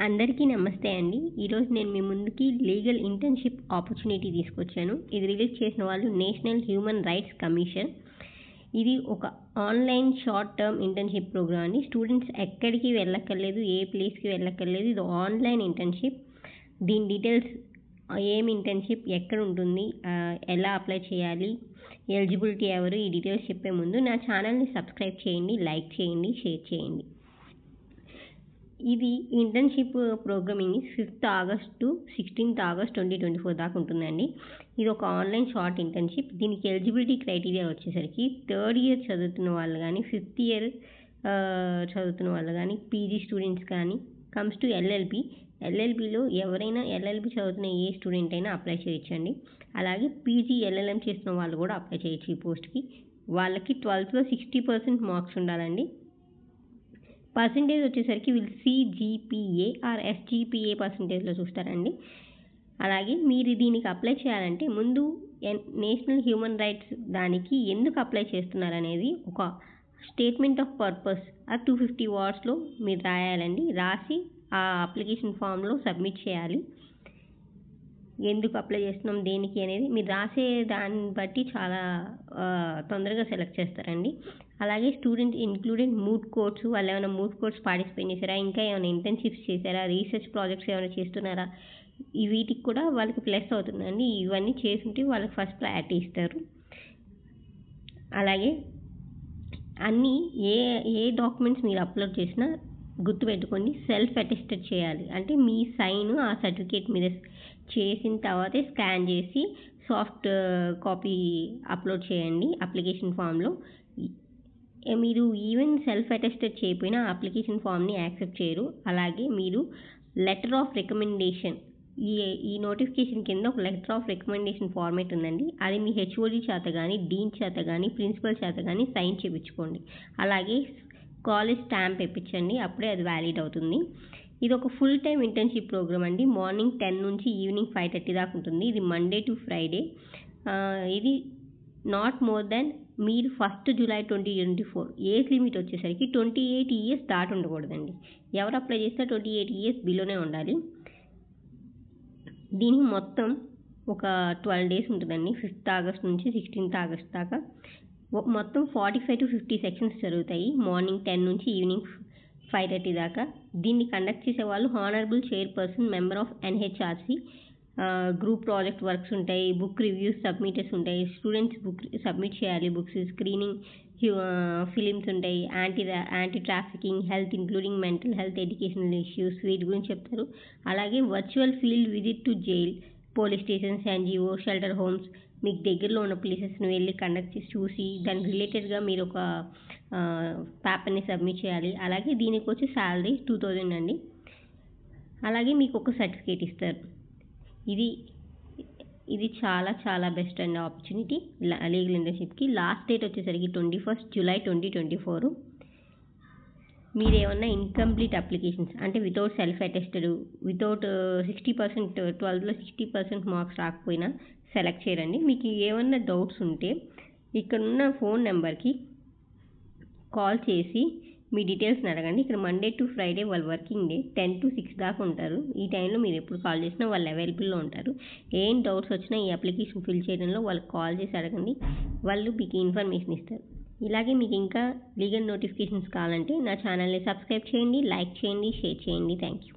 అందరికీ నమస్తే అండి. ఈరోజు నేను మీ ముందుకి లీగల్ ఇంటర్న్‌షిప్ ఆపర్చునిటీ తీసుకొచ్చాను. ఇది రిలీజ్ చేసిన వాళ్ళు నేషనల్ హ్యూమన్ రైట్స్ కమిషన్. ఇది ఒక online short term internship program అండి. స్టూడెంట్స్ ఎక్కడికి వెళ్ళక్కర్లేదు, ఏ ప్లేస్‌కి వెళ్ళక్కర్లేదు. ఇది ఆన్‌లైన్ ఇంటర్న్‌షిప్. దీని డీటెయిల్స్ ఏం ఇంటర్న్‌షిప్, ఎక్కడ ఉంటుంది, ఎలా అప్లై చేయాలి, ఎలిజిబిలిటీ ఎవరు, ఈ డీటెయిల్స్ చెప్పే ముందు నా ఛానల్‌ని సబ్స్క్రైబ్ చేయండి, లైక్ చేయండి, షేర్ చేయండి. ఇది internship programming 5th August to 16th August 2024 దాకా ఉంటుందండి. ఇది ఒక ఆన్లైన్ షార్ట్ ఇంటర్న్షిప్. దీనికి ఎలిజిబిలిటీ క్రైటీరియా వచ్చేసరికి 3rd ఇయర్ చదువుతున్న వాళ్ళు కానీ, 5th ఇయర్ చదువుతున్న వాళ్ళు కానీ, పీజీ స్టూడెంట్స్ కానీ, కమ్స్ టు ఎల్ఎల్బిలో ఎవరైనా ఎల్ఎల్బి చదువుతున్న ఏ స్టూడెంట్ అయినా అప్లై చేయొచ్చండి. అలాగే పీజీ ఎల్ఎల్ఎం చేస్తున్న వాళ్ళు కూడా అప్లై చేయొచ్చు ఈ పోస్ట్కి. వాళ్ళకి 12th 60% మార్క్స్ ఉండాలండి. పర్సంటేజ్ వచ్చేసరికి వీళ్ళు సిజిపిఏ ఆర్ ఎస్జిపిఏ పర్సంటేజ్లో చూస్తారండి. అలాగే మీరు దీనికి అప్లై చేయాలంటే ముందు నేషనల్ హ్యూమన్ రైట్స్ దానికి ఎందుకు అప్లై చేస్తున్నారనేది ఒక స్టేట్మెంట్ ఆఫ్ పర్పస్ 250 wordsలో మీరు రాయాలండి. రాసి ఆ అప్లికేషన్ ఫామ్లో సబ్మిట్ చేయాలి. ఎందుకు అప్లై చేస్తున్నాం, దేనికి అనేది మీరు రాసే దాన్ని బట్టి చాలా తొందరగా సెలెక్ట్ చేస్తారండి. అలాగే స్టూడెంట్ ఇంక్లూడెడ్ మూడ్ కోర్ట్స్, వాళ్ళు ఏమైనా మూడ్ కోర్ట్స్ పార్టిసిపేట్ చేశారా, ఇంకా ఏమైనా ఇంటర్న్షిప్స్ చేశారా, రీసెర్చ్ ప్రాజెక్ట్స్ ఏమైనా చేస్తున్నారా, వీటికి కూడా వాళ్ళకి ప్లస్ అవుతుందండి. ఇవన్నీ చేస్తుంటే వాళ్ళకి ఫస్ట్ ప్రయారిటీ ఇస్తారు. అలాగే అన్నీ ఏ డాక్యుమెంట్స్ మీరు అప్లోడ్ చేసినా గుర్తుపెట్టుకోండి, సెల్ఫ్ అటెస్టెడ్ చేయాలి. అంటే మీ సైన్ ఆ సర్టిఫికేట్ మీద చేసిన తర్వాతే స్కాన్ చేసి సాఫ్ట్ కాపీ అప్లోడ్ చేయండి అప్లికేషన్ ఫామ్లో. మీరు ఈవెన్ సెల్ఫ్ అటెస్టెడ్ చేయకపోయినా అప్లికేషన్ ఫామ్ని యాక్సెప్ట్ చేయరు. అలాగే మీరు లెటర్ ఆఫ్ రికమెండేషన్, ఈ నోటిఫికేషన్ కింద ఒక లెటర్ ఆఫ్ రికమెండేషన్ ఫార్మేట్ ఉందండి. అది మీ హెచ్ఓడి చేత కానీ, డీన్ చేత కానీ, ప్రిన్సిపల్ చేత కానీ సైన్ చేయించుకోండి. అలాగే కాలేజ్ స్టాంప్ ఇప్పించండి, అప్పుడే అది వ్యాలిడ్ అవుతుంది. ఇది ఒక ఫుల్ టైం ఇంటర్న్షిప్ ప్రోగ్రామ్ అండి. మార్నింగ్ 10 నుంచి ఈవినింగ్ 5:30 దాకా ఉంటుంది. ఇది మండే టు ఫ్రైడే. ఇది నాట్ మోర్ దెన్ మీరు 1st July 2024 ఏజ్ లిమిట్ వచ్చేసరికి 28 years దాటి ఉండకూడదండి. ఎవరు అప్లై చేస్తే 28 years బిలోనే ఉండాలి. దీనికి మొత్తం ఒక 12 days ఉంటుందండి. 5th ఆగస్ట్ నుంచి 16th ఆగస్ట్ దాకా మొత్తం 45 to 50 సెక్షన్స్ జరుగుతాయి. మార్నింగ్ 10 నుంచి ఈవినింగ్ 5:30 దాకా. దీన్ని కండక్ట్ చేసే వాళ్ళు honourable chairperson, member of NHRC. Group project works ఉంటాయి, బుక్ రివ్యూస్ సబ్మిటెస్ ఉంటాయి, స్టూడెంట్స్ బుక్ సబ్మిట్ చేయాలి, బుక్స్ స్క్రీనింగ్, ఫిలిమ్స్ ఉంటాయి, anti trafficking, health including mental health, educational issues, వీటి గురించి చెప్తారు. అలాగే virtual field visit to jail, police stations, NGO, shelter homes, మీకు దగ్గరలో ఉన్న ప్లేసెస్ని వెళ్ళి కండక్ట్ చేసి చూసి దానికి రిలేటెడ్గా మీరు ఒక పేపర్ని సబ్మిట్ చేయాలి. అలాగే దీనికి వచ్చి శాలరీ 2000 అండి. అలాగే మీకు ఒక సర్టిఫికేట్ ఇస్తారు. ఇది చాలా చాలా బెస్ట్ అండి ఆపర్చునిటీ లీగల్ ఇంటర్న్షిప్కి. లాస్ట్ డేట్ వచ్చేసరికి 21st July 2024. మీరు ఏమన్నా ఇన్కంప్లీట్ అప్లికేషన్స్ అంటే without self attested, without 60% 12లో 60% marks రాకపోయినా సెలెక్ట్ చేయరండి. మీకు ఏమన్నా డౌట్స్ ఉంటే ఇక్కడున్న ఫోన్ నెంబర్కి కాల్ చేసి మీ డీటెయిల్స్ని అడగండి. ఇక్కడ మండే టు ఫ్రైడే వాళ్ళు వర్కింగ్ డే 10 to 6 దాకా ఉంటారు. ఈ టైంలో మీరు ఎప్పుడు కాల్ చేసినా వాళ్ళు అవైలబుల్లో ఉంటారు. ఏం డౌట్స్ వచ్చినా ఈ అప్లికేషన్ ఫిల్ చేయడంలో వాళ్ళకి కాల్ చేసి అడగండి, వాళ్ళు మీకు ఇన్ఫర్మేషన్ ఇస్తారు. ఇలాగే మీకు ఇంకా లీగల్ నోటిఫికేషన్స్ కావాలంటే నా ఛానల్ని సబ్స్క్రైబ్ చేయండి, లైక్ చేయండి, షేర్ చేయండి. Thank you.